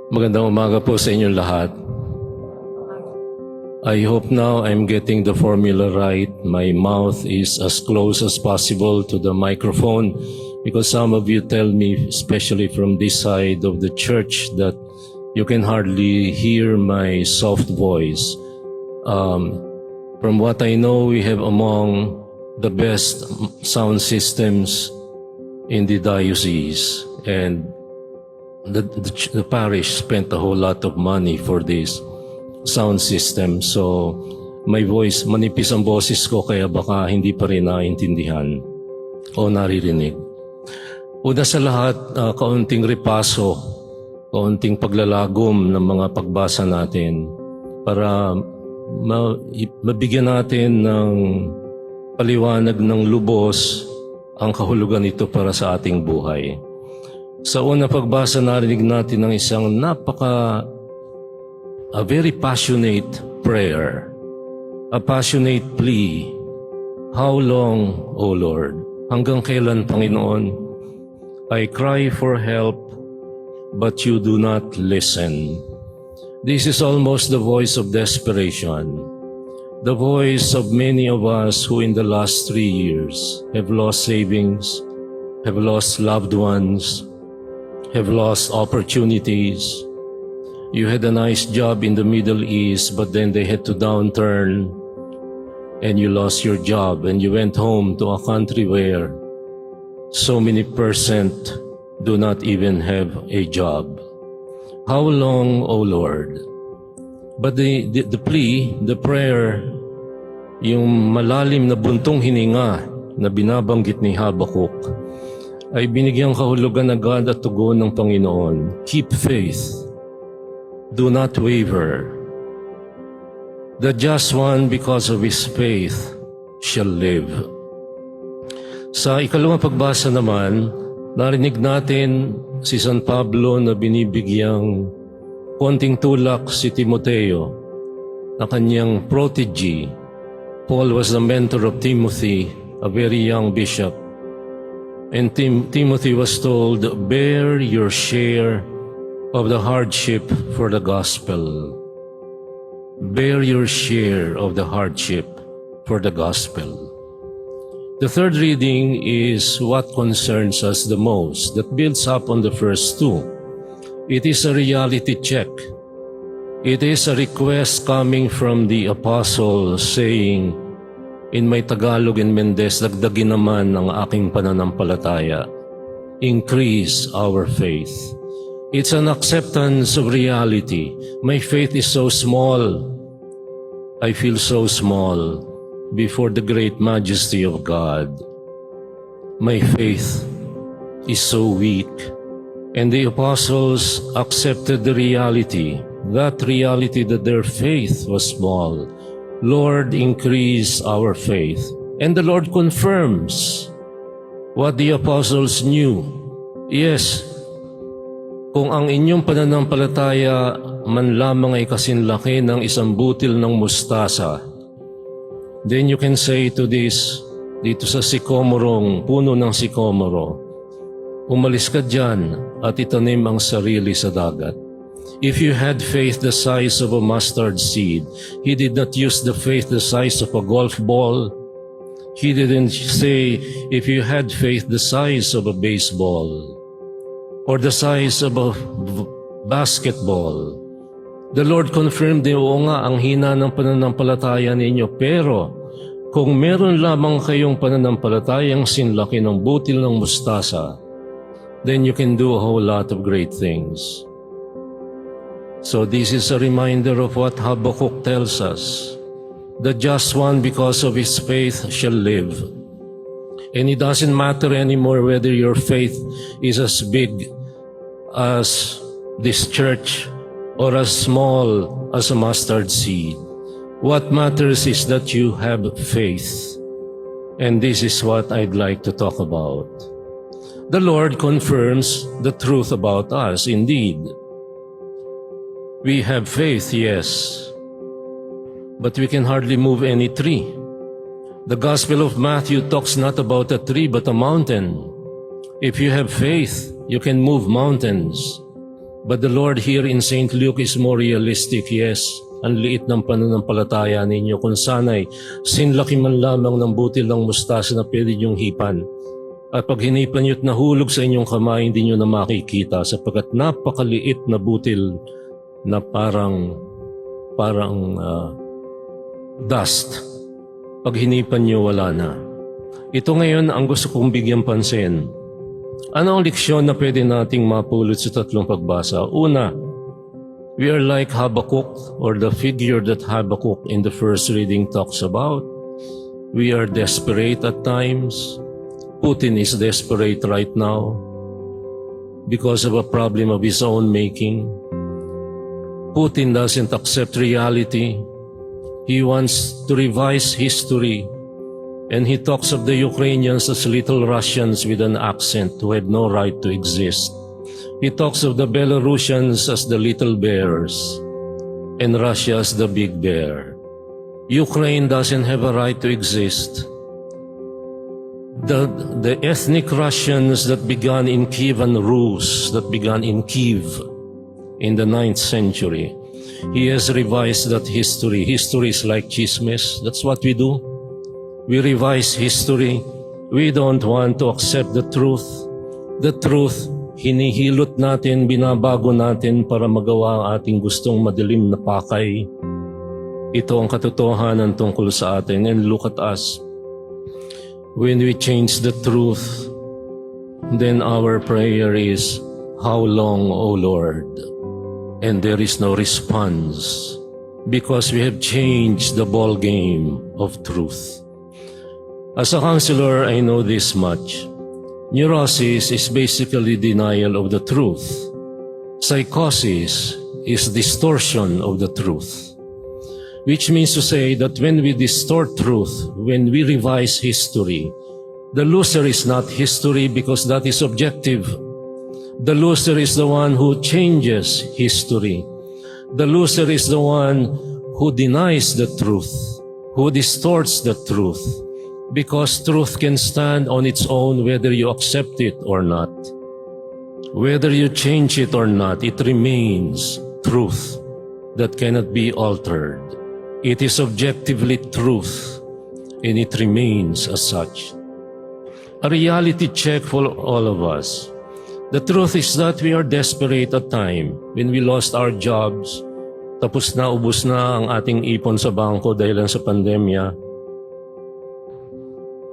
Magandang umaga po sa inyong lahat. I hope now I'm getting the formula right. My mouth is as close as possible to the microphone because some of you tell me, especially from this side of the church, that you can hardly hear my soft voice. From what I know, we have among the best sound systems in the diocese, and the parish spent a whole lot of money for this sound system. So my voice, manipis ang boses ko, kaya baka hindi pa rin naintindihan o naririnig. Una sa lahat, kaunting repaso, kaunting paglalagom ng mga pagbasa natin para mabigyan natin ng paliwanag ng lubos ang kahulugan nito para sa ating buhay. Sa unang pagbasa, narinig natin ng isang a very passionate prayer, a passionate plea. How long, O Lord? Hanggang kailan, Panginoon? I cry for help, but you do not listen. This is almost the voice of desperation, the voice of many of us who in the last 3 years have lost savings, have lost loved ones, have lost opportunities. You had a nice job in the Middle East, but then they had to downturn and you lost your job and you went home to a country where so many percent do not even have a job. How long, O Lord? But the plea, the prayer, yung malalim na buntong hininga na binabanggit ni Habakuk, ay binigyang kahulugan agad at tugon ng Panginoon. Keep faith. Do not waver. The just one, because of his faith, shall live. Sa ikalawang pagbasa naman, narinig natin si San Pablo na binibigyang konting tulak si Timoteo, na kanyang protege. Paul was the mentor of Timothy, a very young bishop. And Timothy was told, bear your share of the hardship for the gospel. Bear your share of the hardship for the gospel. The third reading is what concerns us the most, that builds up on the first two. It is a reality check. It is a request coming from the apostle saying, in my Tagalog and Mendez, dagdagin naman ang aking pananampalataya. Increase our faith. It's an acceptance of reality. My faith is so small. I feel so small before the great majesty of God. My faith is so weak. And the apostles accepted the reality that their faith was small. Lord, increase our faith. And the Lord confirms what the apostles knew. Yes, kung ang inyong pananampalataya man lamang ay kasinlaki ng isang butil ng mustasa, then you can say to this, dito sa sikomorong, puno ng sikomoro, umalis ka dyan at itanim ang sarili sa dagat. If you had faith the size of a mustard seed, he did not use the faith the size of a golf ball. He didn't say, if you had faith the size of a baseball or the size of a basketball. The Lord confirmed, oo nga, ang hina ng pananampalataya ninyo, pero kung meron lamang kayong pananampalatayang sinlaki ng butil ng mustasa, then you can do a whole lot of great things. So this is a reminder of what Habakuk tells us. The just one, because of his faith, shall live. And it doesn't matter anymore whether your faith is as big as this church or as small as a mustard seed. What matters is that you have faith. And this is what I'd like to talk about. The Lord confirms the truth about us, indeed. We have faith, yes, but we can hardly move any tree. The Gospel of Matthew talks not about a tree but a mountain. If you have faith, you can move mountains. But the Lord here in St. Luke is more realistic, yes. Ang liit ng pananampalataya ninyo kung sana'y sinlaki man lamang ng butil ng mustasa na pwede niyong hipan. At pag hinipan niyo't nahulog sa inyong kamay, hindi niyo na makikita sapagkat napakaliit na butil na parang dust. Pag hinipan niyo, wala na. Ito ngayon ang gusto kong bigyan pansin. Ano ang leksyon na pwede nating mapulot sa tatlong pagbasa? Una, we are like Habakkuk, or the figure that Habakkuk in the first reading talks about. We are desperate at times. Putin is desperate right now because of a problem of his own making. Putin doesn't accept reality. He wants to revise history. And he talks of the Ukrainians as little Russians with an accent who had no right to exist. He talks of the Belarusians as the little bears and Russia as the big bear. Ukraine doesn't have a right to exist. The ethnic Russians that began in Kievan Rus, that began in Kiev in the 9th century, he has revised that history. History is like chismes. That's what we do. We revise history. We don't want to accept the truth. The truth, hinihilot natin, binabago natin para magawa ang ating gustong madilim na pakay. Ito ang katotohanan tungkol sa atin. And look at us. When we change the truth, then our prayer is, how long, O Lord? And there is no response because we have changed the ball game of truth. As a counselor, I know this much. Neurosis is basically denial of the truth. Psychosis is distortion of the truth. Which means to say that when we distort truth, when we revise history, the loser is not history because that is objective. The loser is the one who changes history. The loser is the one who denies the truth, who distorts the truth, because truth can stand on its own whether you accept it or not. Whether you change it or not, it remains truth that cannot be altered. It is objectively truth, and it remains as such. A reality check for all of us. The truth is that we are desperate at time when we lost our jobs, tapos na, ubos na ang ating ipon sa bangko dahil sa pandemya.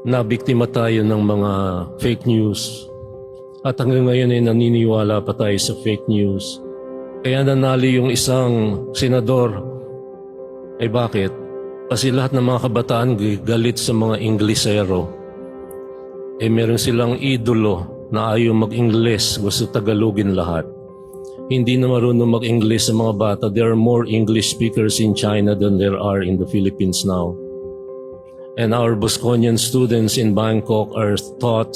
Nabiktima tayo ng mga fake news at hanggang ngayon ay naniniwala pa tayo sa fake news. Kaya nanali yung isang senador. Eh bakit? Kasi lahat ng mga kabataan galit sa mga Inglesero. Eh meron silang idolo na ayaw mag-Ingles, gusto Tagalogin lahat. Hindi na marunong mag-Ingles sa mga bata. There are more English speakers in China than there are in the Philippines now. And our Bosconian students in Bangkok are taught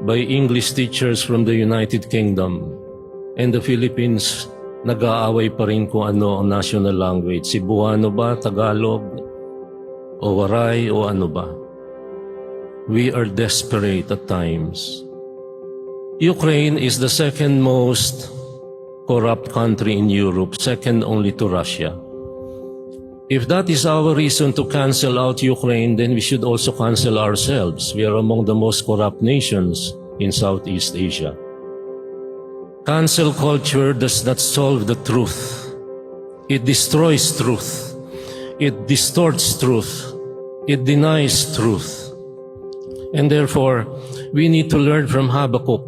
by English teachers from the United Kingdom. And the Philippines, nag-aaway pa rin kung ano ang national language. Cebuano ba, Tagalog, o Waray, o ano ba? We are desperate at times. Ukraine is the second most corrupt country in Europe, second only to Russia. If that is our reason to cancel out Ukraine, then we should also cancel ourselves. We are among the most corrupt nations in Southeast Asia. Cancel culture does not solve the truth. It destroys truth. It distorts truth. It denies truth. And therefore, we need to learn from Habakkuk.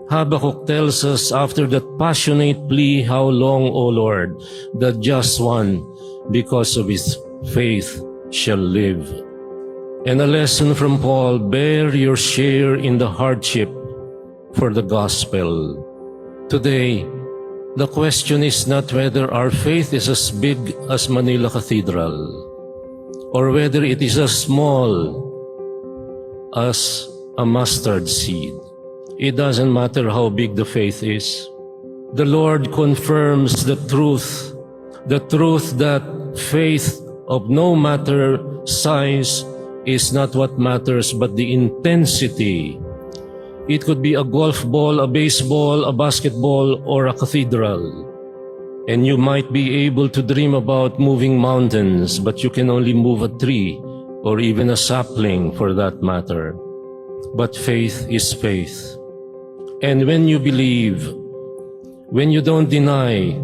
Habakkuk tells us after that passionate plea, how long, O Lord, the just one, because of his faith, shall live. And a lesson from Paul, bear your share in the hardship for the gospel. Today, the question is not whether our faith is as big as Manila Cathedral or whether it is as small as a mustard seed. It doesn't matter how big the faith is. The Lord confirms the truth that faith of no matter size is not what matters, but the intensity. It could be a golf ball, a baseball, a basketball, or a cathedral. And you might be able to dream about moving mountains, but you can only move a tree or even a sapling for that matter. But faith is faith. And when you believe, when you don't deny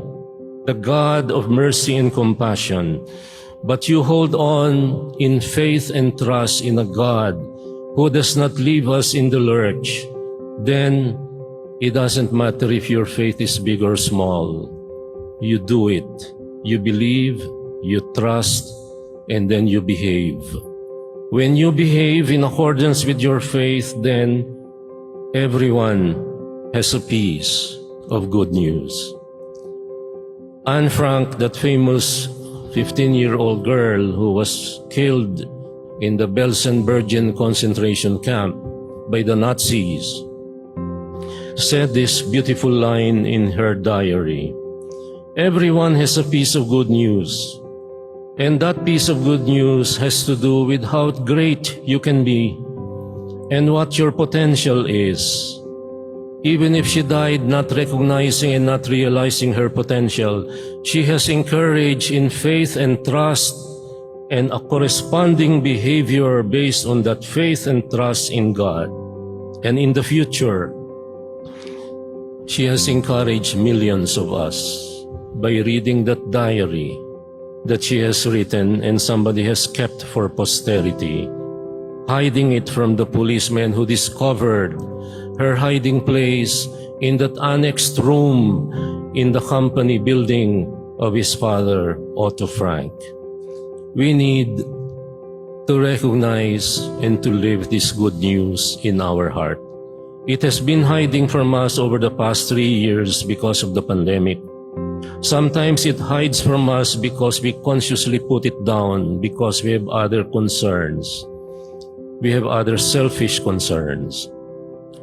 the God of mercy and compassion, but you hold on in faith and trust in a God who does not leave us in the lurch, then it doesn't matter if your faith is big or small. You do it. You believe, you trust, and then you behave. When you behave in accordance with your faith, then everyone has a piece of good news. Anne Frank, that famous 15-year-old girl who was killed in the Belsen-Bergen concentration camp by the Nazis, said this beautiful line in her diary. Everyone has a piece of good news, and that piece of good news has to do with how great you can be and what your potential is. Even if she died not recognizing and not realizing her potential, she has encouraged in faith and trust and a corresponding behavior based on that faith and trust in God. And in the future, she has encouraged millions of us by reading that diary that she has written and somebody has kept for posterity, hiding it from the policeman who discovered her hiding place in that annexed room in the company building of his father, Otto Frank. We need to recognize and to live this good news in our heart. It has been hiding from us over the past 3 years because of the pandemic. Sometimes it hides from us because we consciously put it down because we have other concerns. We have other selfish concerns.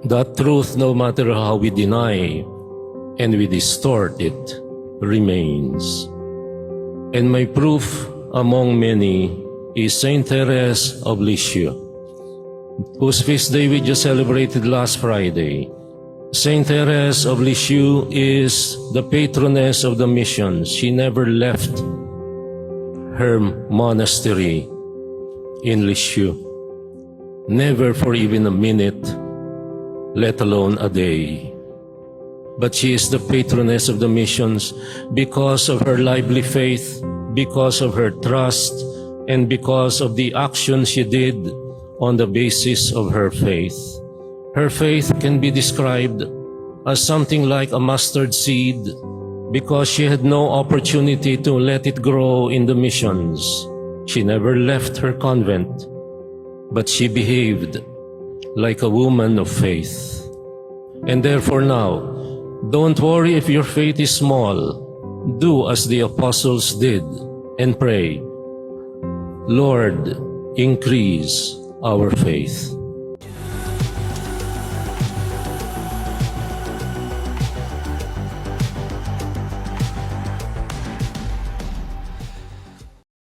That truth, no matter how we deny and we distort it, remains. And my proof among many is Saint Therese of Lisieux, whose feast day we just celebrated last Friday. Saint Therese of Lisieux is the patroness of the missions. She never left her monastery in Lisieux, never for even a minute, let alone a day. But she is the patroness of the missions because of her lively faith, because of her trust, and because of the action she did on the basis of her faith. Her faith can be described as something like a mustard seed because she had no opportunity to let it grow in the missions. She never left her convent, but she behaved like a woman of faith. And therefore now, don't worry if your faith is small. Do as the apostles did and pray, Lord, increase our faith.